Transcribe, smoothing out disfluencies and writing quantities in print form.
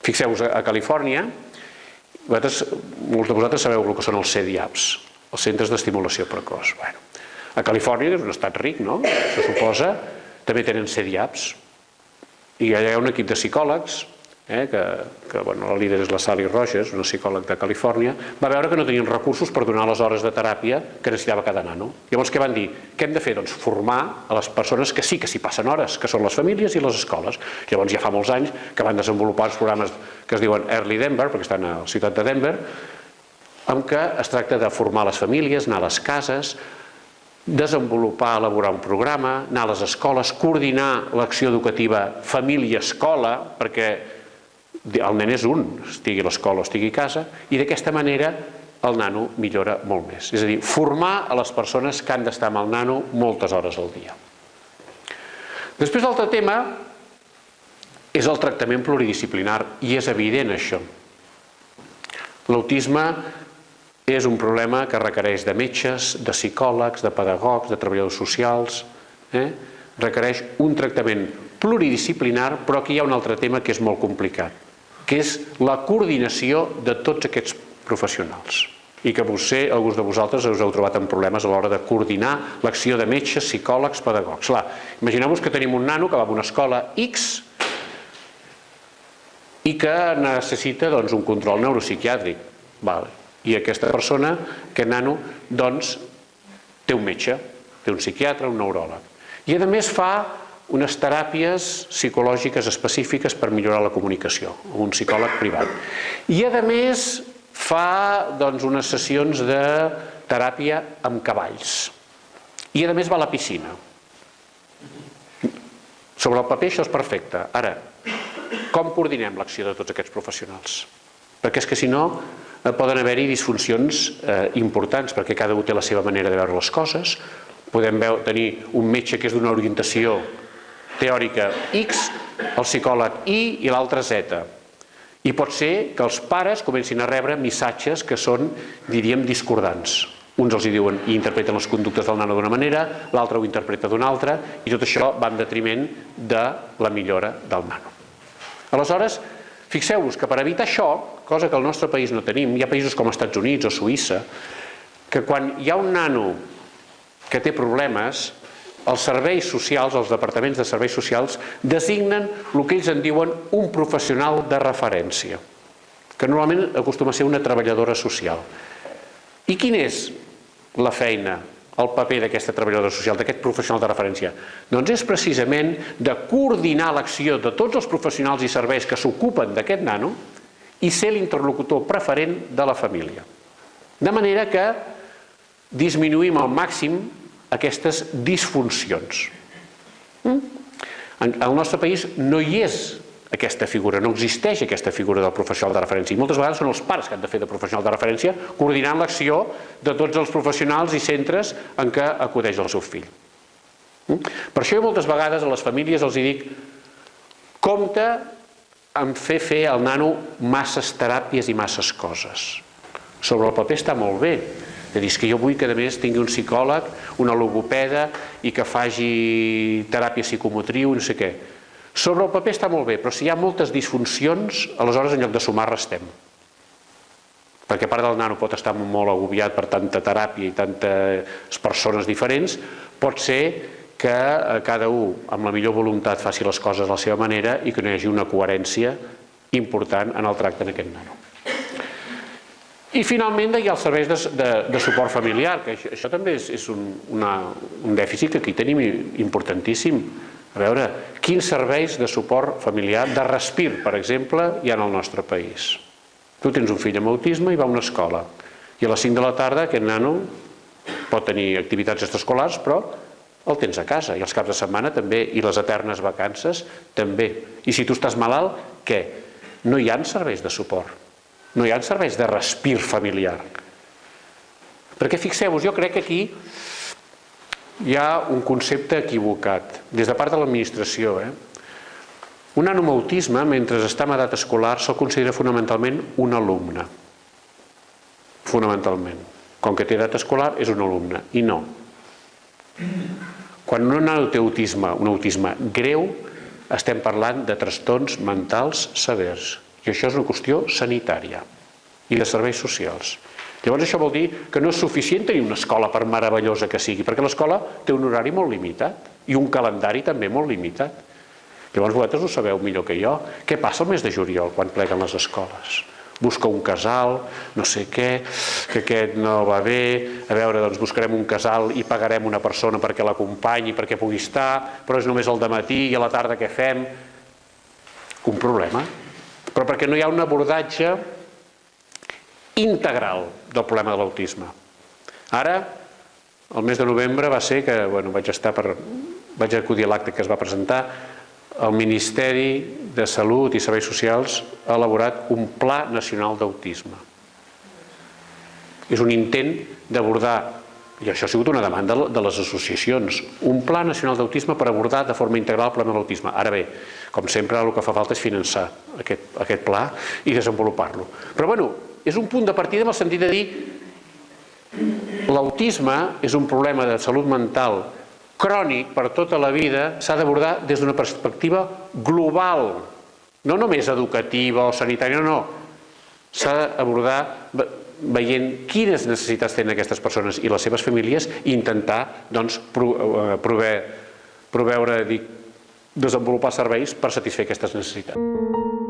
Fixeu-vos, a Califòrnia, molts de vosaltres sabeu el que són els CDAPs, els centres d'estimulació precoç. A Califòrnia, que és un estat ric, no? Se suposa, també tenen CDAPs. I allà hi ha un equip de psicòlegs, que la líder és la Sally Rogers, una psicòleg de Califòrnia, va veure que no tenien recursos per donar les hores de teràpia que necessitava cada nano. Llavors què van dir? Què hem de fer? Doncs formar a les persones que sí que s'hi passen hores, que són les famílies i les escoles. Llavors ja fa molts anys que van desenvolupar els programes que es diuen Early Denver, perquè estan a la ciutat de Denver, en què es tracta de formar les famílies, anar a les cases, desenvolupar, elaborar un programa, anar a les escoles, coordinar l'acció educativa família-escola, perquè el nen és un, estigui a l'escola o estigui a casa, i d'aquesta manera el nano millora molt més. És a dir, formar a les persones que han d'estar amb el nano moltes hores al dia. Després l'altre tema és el tractament pluridisciplinar, i és evident això. L'autisme és un problema que requereix de metges, de psicòlegs, de pedagogs, de treballadors socials. Requereix un tractament pluridisciplinar, però aquí hi ha un altre tema que és molt complicat, que és la coordinació de tots aquests professionals. I que potser alguns de vosaltres us heu trobat amb problemes a l'hora de coordinar l'acció de metges, psicòlegs, pedagogs. Imagineu-vos que tenim un nano que va a una escola X i que necessita un control neuropsiquiàtric. I aquesta persona, aquest nano, doncs, té un metge, té un psiquiatre, un neuròleg. I a més fa unes teràpies psicològiques específiques per millorar la comunicació, un psicòleg privat. I a més fa unes sessions de teràpia amb cavalls. I a més va a la piscina. Sobre el paper això és perfecte. Ara, com coordinem l'acció de tots aquests professionals? Perquè és que si no poden haver-hi disfuncions importants, perquè cada un té la seva manera de veure les coses. Podem tenir un metge que és d'una orientació teòrica X, el psicòleg Y i l'altre Z. I pot ser que els pares comencin a rebre missatges que són, diríem, discordants. Uns els diuen i interpreten les conductes del nano d'una manera, l'altre ho interpreta d'una altra, i tot això va en detriment de la millora del nano. Aleshores, fixeu-vos que per evitar això, cosa que al nostre país no tenim, hi ha països com els Estats Units o Suïssa, que quan hi ha un nano que té problemes, els serveis socials, els departaments de serveis socials, designen el que ells en diuen un professional de referència, que normalment acostuma a ser una treballadora social. I quina és la feina, el paper d'aquesta treballadora social, d'aquest professional de referència? Doncs és precisament de coordinar l'acció de tots els professionals i serveis que s'ocupen d'aquest nano i ser l'interlocutor preferent de la família. De manera que disminuïm al màxim aquestes disfuncions. Al nostre país no hi és aquesta figura, no existeix aquesta figura del professional de referència. I moltes vegades són els pares que han de fer de professional de referència, coordinant l'acció de tots els professionals i centres en què acudeix el seu fill. Per això jo moltes vegades a les famílies els dic: compte en fer al nano masses teràpies i masses coses. Sobre el paper està molt bé. És que jo vull que a més tingui un psicòleg, una logopeda i que faci teràpia psicomotriu, no sé què. Sobre el paper està molt bé, però si hi ha moltes disfuncions, aleshores en lloc de sumar restem. Perquè a part del nano pot estar molt agobiat per tanta teràpia i tantes persones diferents, pot ser que cada un amb la millor voluntat faci les coses a la seva manera i que no hi hagi una coherència important en el tracte en aquest nano. I finalment hi ha els serveis de suport familiar, que això també és un dèficit que aquí tenim importantíssim. A veure, quins serveis de suport familiar, de respir, per exemple, hi ha al nostre país? Tu tens un fill amb autisme i va a una escola. I a les 5 de la tarda aquest nano pot tenir activitats extraescolars, però el tens a casa. I els caps de setmana també, i les eternes vacances també. I si tu estàs malalt, què? No hi ha serveis de suport. No hi ha serveis de respir familiar. Perquè fixeu-vos, jo crec que aquí hi ha un concepte equivocat, des de part de l'administració. Un nano amb autisme, mentre està en edat escolar, se'l considera fonamentalment un alumne. Fonamentalment. Com que té edat escolar, és un alumne. I no. Quan un nano té autisme, un autisme greu, estem parlant de trastorns mentals severs. I això és una qüestió sanitària i de serveis socials. Llavors això vol dir que no és suficient tenir una escola, per meravellosa que sigui, perquè l'escola té un horari molt limitat i un calendari també molt limitat. Llavors vosaltres ho sabeu millor que jo. Què passa el mes de juliol quan pleguen les escoles? Busca un casal, no sé què, que aquest no va bé, a veure, doncs buscarem un casal i pagarem una persona perquè l'acompanyi, perquè pugui estar, però és només al dematí i a la tarda què fem? Un problema. Però perquè no hi ha un abordatge integral del problema de l'autisme. Ara, el mes de novembre va ser que, bueno, vaig acudir a l'acte que es va presentar. El Ministeri de Salut i Serveis Socials ha elaborat un Pla Nacional d'Autisme. És un intent d'abordar, i això ha sigut una demanda de les associacions, un Pla Nacional d'Autisme per abordar de forma integral el problema de l'autisme. Ara bé, com sempre, el que fa falta és finançar aquest pla i desenvolupar-lo. Però, bueno, és un punt de partida en el sentit de dir l'autisme és un problema de salut mental crònic per tota la vida, s'ha d'abordar des d'una perspectiva global, no només educativa o sanitària, no. S'ha d'abordar veient quines necessitats tenen aquestes persones i les seves famílies i intentar desenvolupar serveis per satisfer aquestes necessitats.